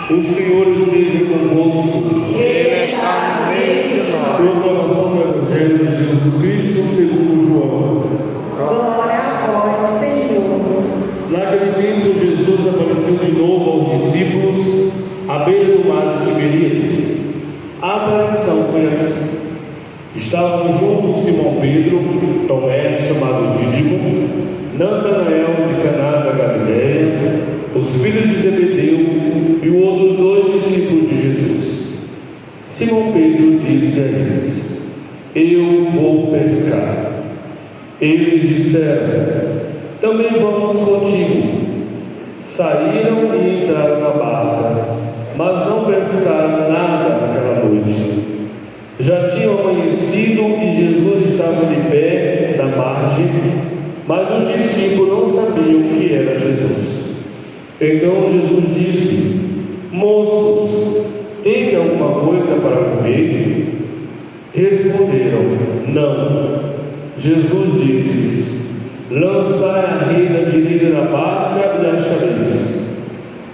O Senhor esteja convosco. Ele está no meio de nós. Proclamação do Evangelho de Jesus Cristo segundo João. Glória a vós, Senhor. Naquele tempo, Jesus apareceu de novo aos discípulos à beira do mar de Tiberíades. A aparição foi assim. Estavam juntos Simão Pedro, Tomé, chamado Dídimo, Natanael de Caná da Galileia, os filhos de Zebedeu e os outros dois discípulos de Jesus. Simão Pedro disse a eles: Eu vou pescar. Eles disseram: Também vamos contigo. Saíram e entraram na barca, mas não pescaram nada naquela noite. Já tinha amanhecido e Jesus estava de pé na margem, mas os discípulos não sabiam que era Jesus. Então Jesus disse: Moços, tem alguma coisa para comer? Responderam: Não. Jesus disse-lhes: Lançai a rede à direita da barca e achareis.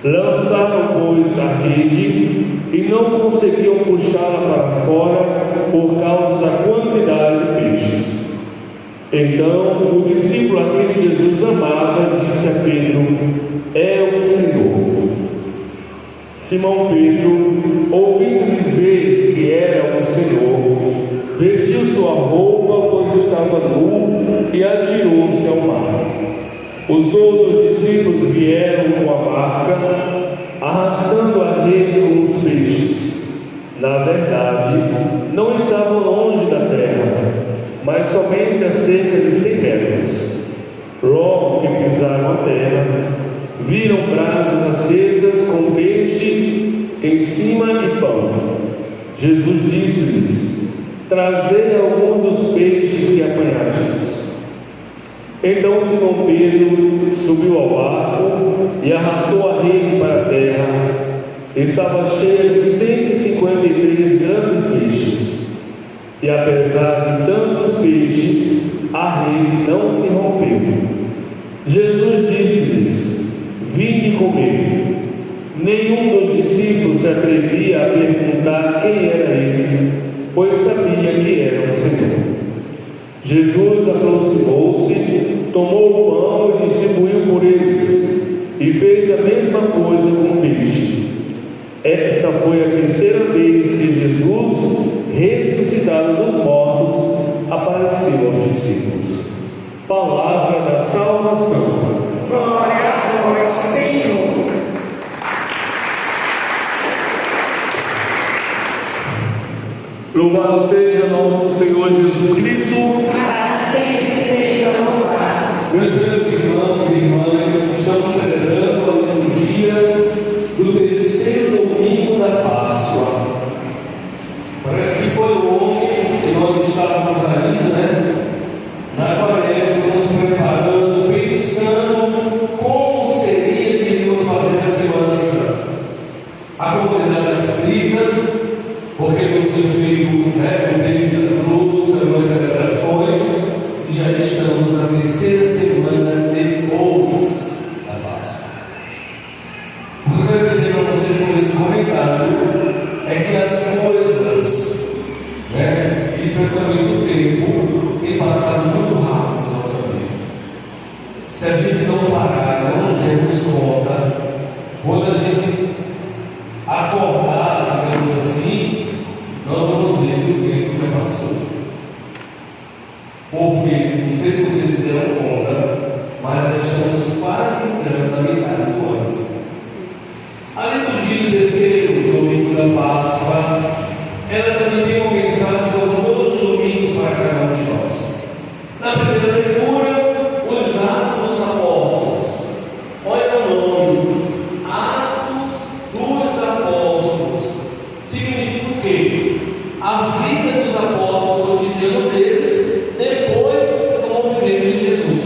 Lançaram, pois, a rede e não conseguiam puxá-la para fora por causa da quantidade de peixes. Então o discípulo a quem Jesus amava disse a Pedro: É o Senhor. Simão Pedro, ouvindo dizer que era o Senhor, vestiu sua roupa, pois estava nu, e atirou-se ao mar. Os outros discípulos vieram com a barca, arrastando a rede com os peixes. Na verdade, não estavam longe da terra, mas somente a cerca de 100 metros. Logo que pisaram a terra, viram brasas acesas com peixe em cima e pão. Jesus disse-lhes: Trazei alguns dos peixes que apanhastes. Então Simão Pedro subiu ao barco e arrastou a rede para a terra. Estava cheia de 153 grandes peixes. E apesar de tantos peixes, a rede não se rompeu. Jesus disse-lhes: Vinde comer. Nenhum dos discípulos se atrevia a perguntar quem era ele, pois sabia que era o Senhor. Jesus aproximou-se, tomou o pão e distribuiu por eles, e fez a mesma coisa com o peixe. Essa foi a terceira vez que Jesus, ressuscitado dos mortos, apareceu aos discípulos. Palavra da salvação. Glória a vós, Senhor. Louvado seja nosso Senhor Jesus Cristo. Para sempre seja louvado. Meus queridos irmãos e irmãs, estamos celebrando a liturgia do terceiro domingo da Páscoa. Parece que foi ontem que nós estávamos ainda, na Quaresma, nos preparando, pensando como seria que iríamos fazer a Semana Santa. A comunidade aflita, porque não tinha feito o desde da cruz, as celebrações, e já estamos na terceira semana depois da Páscoa. O que eu quero dizer para vocês com esse comentário é que as coisas, especialmente o tempo, tem passado muito rápido na nossa vida. Se a gente não parar, não dermos conta, quando a gente acordar, digamos assim, nós vamos ver que o tempo já passou. Porque, não sei se vocês se deram conta, mas já estamos quase entrando na metade do ano. A liturgia do terceiro domingo da Páscoa, ela também tem uma mensagem como todos os domingos para cada um de nós. Na primeira leitura, os Atos dos Apóstolos. Olha o nome, Atos dos Apóstolos. Significa o quê? A vida dos apóstolos, o cotidiano deles, depois do movimento de Jesus,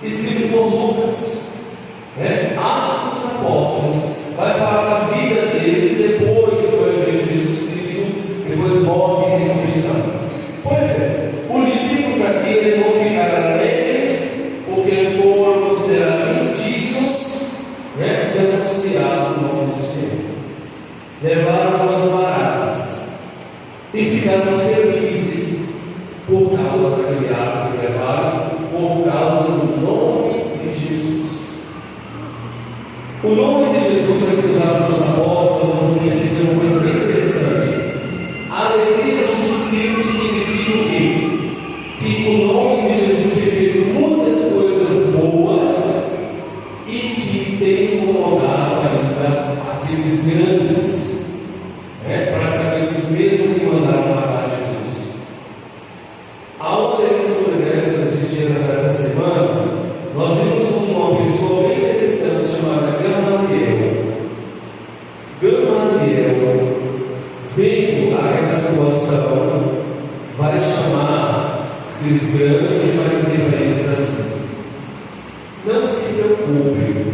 escrito por Lucas. Atos dos Apóstolos vai falar da vida deles depois do evento de Jesus Cristo, depois morte e ressurreição. Pois é, os discípulos aqui eles vão ficar alegres porque foram considerados indignos de anunciar o nome do Senhor. levaram umas baratas e ficaram felizes por causa daquele ato que levaram, por causa do nome de Jesus. O nome de Jesus é que usado pelos apóstolos, vamos perceber uma coisa bem interessante. A alegria dos discípulos significa o quê? Que o nome de Jesus tem feito muitas coisas boas e que tem incomodado ainda aqueles grandes, para aqueles mesmos que mandaram matar Jesus. Há uma leitura desses dias atrás da semana, nós vimos uma pessoa bem interessante chamada Gamaliel. Gamaliel, vendo aquela situação, vai chamar aqueles grandes e vai dizer para eles assim: não se preocupem,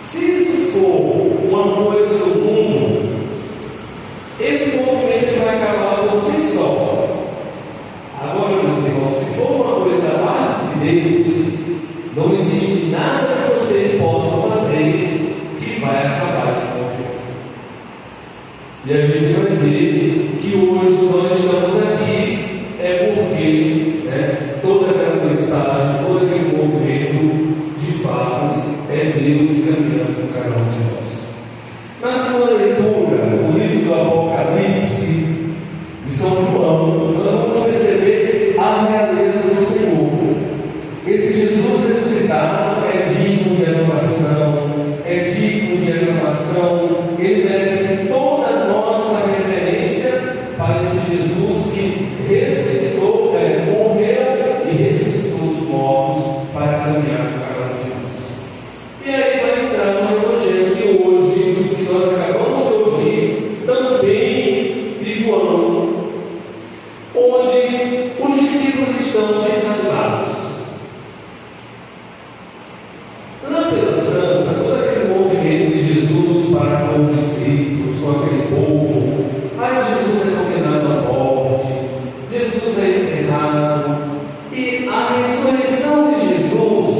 se isso for uma coisa do mundo, esse movimento vai acabar por si só. Agora, meus irmãos, se for uma coisa da parte de Deus, não existe nada que vocês possam fazer que vai acabar esse movimento. E a gente vai ver que hoje nós estamos aqui porque toda aquela mensagem, todo aquele movimento, de fato, é Deus caminhando com cada um de nós. Na segunda leitura, o livro do Apocalipse de São João, nós vamos perceber a realeza do Senhor. Esse Jesus ressuscitado é digno de adoração, ele merece toda a nossa reverência para esse Jesus que ressuscitou, morreu e ressuscitou dos mortos para caminhar com cada um de nós. E aí vai entrar no Evangelho de hoje, que nós acabamos de ouvir, também de João, onde os discípulos estão desanimados. Lá pela Santa, todo aquele movimento de Jesus para com os discípulos, com aquele povo, aí Jesus é condenado à morte, Jesus é internado, e a ressurreição de Jesus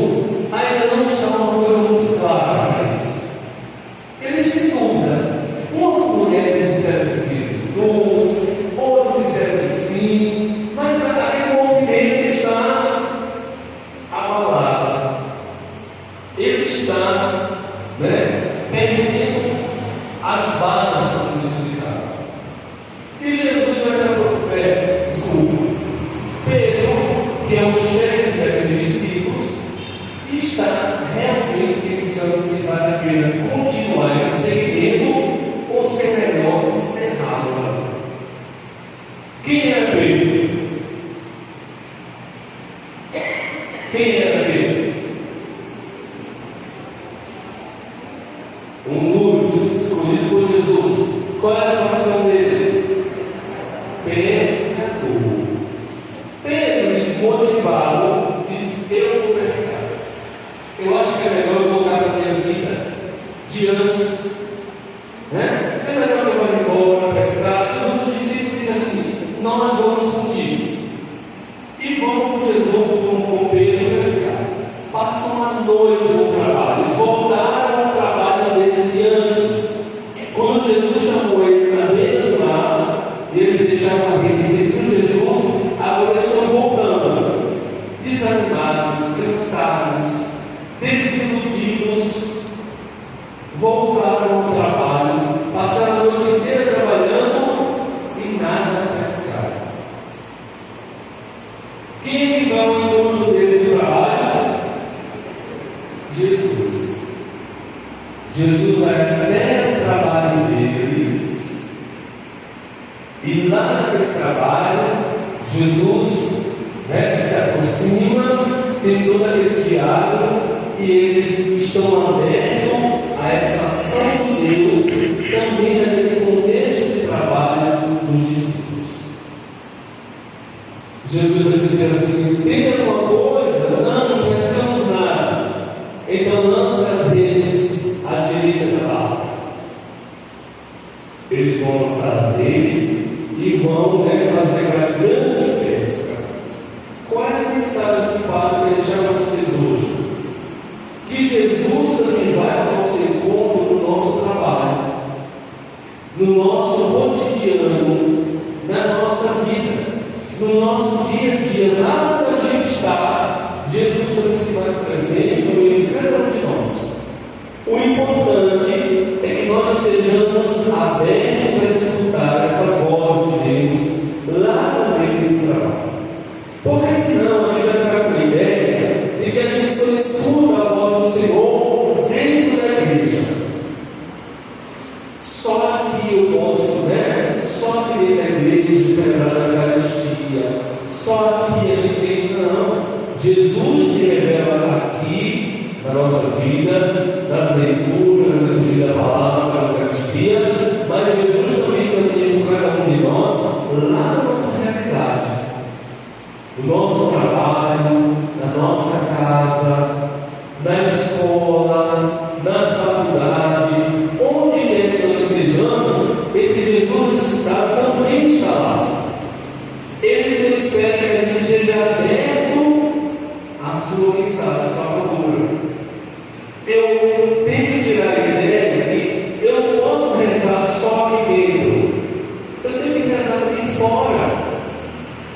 ainda não está uma coisa muito clara para eles. Eles têm dúvida. Umas mulheres disseram que filho de Jesus, outros disseram que sim, mas aquele movimento está abalado. Ele está perdendo as bases do resultado. E Jesus vai se apropriar. Pedro, que é o chefe daqueles discípulos, está realmente pensando se vale a pena continuar esse segredo ou se é melhor encerrá-lo. Quem era Pedro? Quem era Pedro? Um dos escolhido por Jesus. Qual era a profissão dele? Pescador. Pedro, desmotivado, disse: eu vou pescar. Eu acho que é melhor eu voltar para a minha vida de antes. É melhor que eu vá embora pescar. E os outros discípulos dizem assim: nós vamos contigo. E vão com Jesus, vão com Pedro pescar. Passam a noite no trabalho. Eles voltaram ao trabalho deles de antes. Quando Jesus chamou ele na beira do mar, eles deixaram a rede seguir Jesus. Agora eles estão voltando, desanimados, cansados, desiludidos. Voltaram ao trabalho, passaram a noite inteira trabalhando e nada pescaram. Quem é que vai ao encontro deles no trabalho? Jesus. Jesus vai até o trabalho deles, e lá naquele trabalho, Jesus se aproxima, tem todo aquele diálogo, e eles estão abertos a essa ação de Deus, também naquele contexto de trabalho dos discípulos. Jesus vai dizer assim: tem alguma coisa? Não pescamos nada. Então lance as redes à direita da barca. Eles vão lançar as redes e vão fazer aquela grande pesca. Qual é a mensagem que o Padre quer deixar para vocês hoje? Que Jesus também vai ao nosso encontro no nosso trabalho. no nosso cotidiano, na nossa vida, no nosso dia a dia, lá onde a gente está, Jesus se faz presente no meio de cada um de nós. O importante é que nós estejamos abertos a escutar essa voz de Deus lá no meio desse trabalho. Porque senão a gente vai ficar com a ideia de que a gente só escuta a voz do Senhor dentro da igreja. Só que eu posso, só que dentro da igreja celebrar a Eucaristia. Só que a gente tem, não. Jesus te revela aqui na nossa vida, nas leituras, na liturgia da palavra, na Eucaristia, mas Jesus também caminha com cada um de nós lá na nossa realidade, no nosso trabalho, na nossa casa, na escola, na faculdade, onde quer que nós estejamos, esse Jesus também está lá. Ele só espera que a gente esteja aberto à sua mensagem, à sua palavra. Eu tenho que tirar a ideia que eu não posso rezar só aqui dentro, eu tenho que rezar também fora.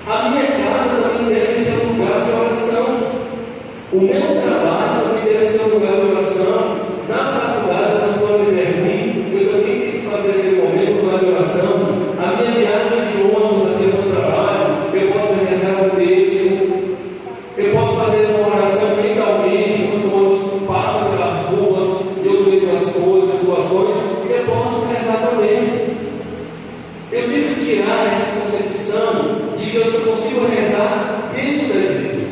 A minha casa também deve ser um lugar de oração, o meu trabalho também deve ser um lugar de oração, na faculdade, na escola de Berlim, eu também tenho que fazer aquele momento um lugar de oração. A minha viagem de ônibus até o meu trabalho, eu posso rezar um texto, eu posso fazer uma oração mentalmente quando o ônibus passa pelas ruas e eu vejo as coisas, as situações, eu posso rezar também. Eu tenho que tirar essa concepção de que eu só consigo rezar dentro da igreja.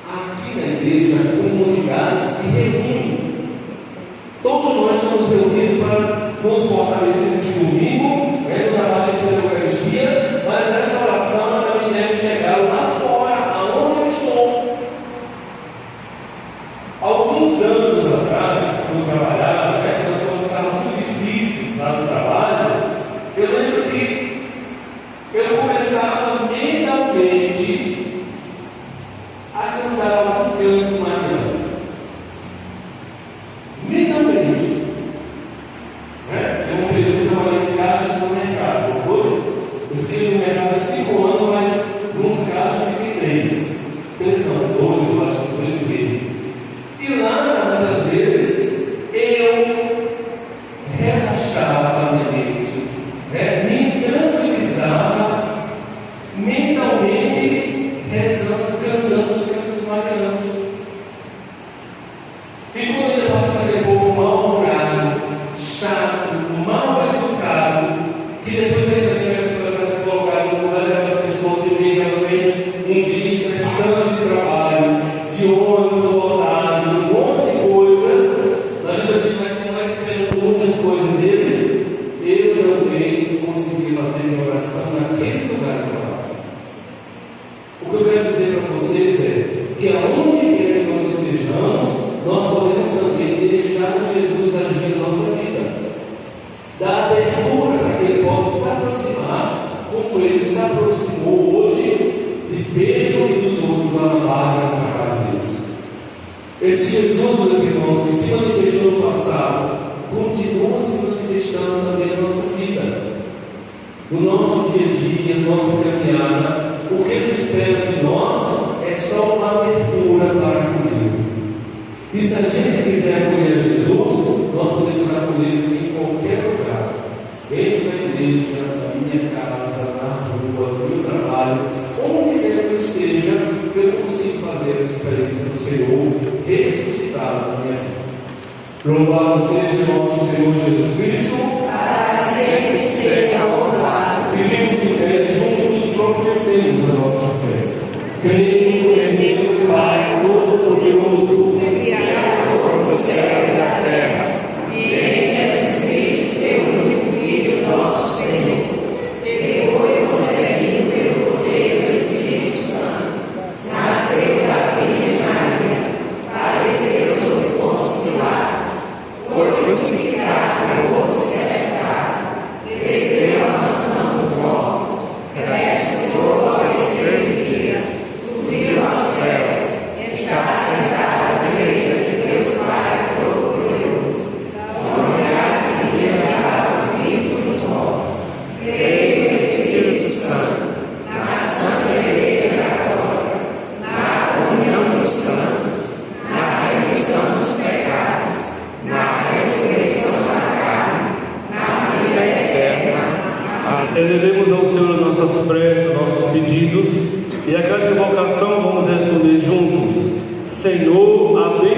Aqui na igreja, a comunidade se reúne. Todos nós estamos reunidos para nos fortalecer nesse domingo, nos abastecer da Eucaristia, mas essa oração também deve chegar lá fora, aonde eu estou. Alguns anos atrás, quando eu trabalhava, quando as coisas ficavam muito difíceis lá no trabalho, eu lembro que eu começava mentalmente a cantar algum canto mariano. Mentalmente. Tem um período que eu trabalhei em caixa e supermercado. Depois, eu fiquei no mercado 5 anos, mas nos caixas eu fiquei 3. 3 não, 2, eu acho que 2,5. E lá, muitas vezes, eu relaxava a minha mente, me tranquilizava mentalmente, rezando, cantando os cantos marianos. E quando eu passo para aquele povo mal-humorado, chato, mal educado, que depois ele também vai se colocar no lugar daquelas pessoas e vê que elas vêm um dia estressante de trabalho, de ônibus lotado, um monte de coisas, nós também vai esperando muitas coisas deles. Eu também consegui fazer minha oração naquele lugar de trabalho. O que eu quero dizer para vocês é que aonde quer que nós estejamos, nós podemos também deixar Jesus agir na nossa vida, dar abertura para que Ele possa se aproximar, como Ele se aproximou hoje de Pedro e dos outros lá na barra no trabalho de Deus. Esse Jesus, meus irmãos, que se manifestou no passado, continua se manifestando também na nossa vida, no nosso dia a dia, na nossa caminhada. O que Ele espera de nós é só uma abertura para acolher. E se a gente quiser acolher Jesus, nós podemos acolher em qualquer lugar, dentro da igreja, na minha casa, na rua, no meu trabalho, onde quer que eu esteja, eu consigo fazer essa experiência do Senhor ressuscitado na minha vida. Louvado seja nosso Senhor Jesus Cristo, para sempre seja louvado. Fiquemos de pé juntos, professemos a nossa fé. Creio em Deus Pai Todo-Poderoso, Criador do céu e da terra, e em Jesus, seu único Filho, nosso Senhor, que foi concebido pelo poder do Espírito Santo, nasceu da Virgem Maria, padeceu sob Pôncio Pilatos, foi crucificado, morto e sepultado, desceu à mansão dos mortos, ressuscitou ao terceiro dia, subiu aos céus, está sentado à direita de Deus Pai Todo-Poderoso, onde há de vir julgar os vivos elevemos ao Senhor nossas preces, nossos pedidos, e a cada invocação vamos responder juntos: Senhor, abençoe.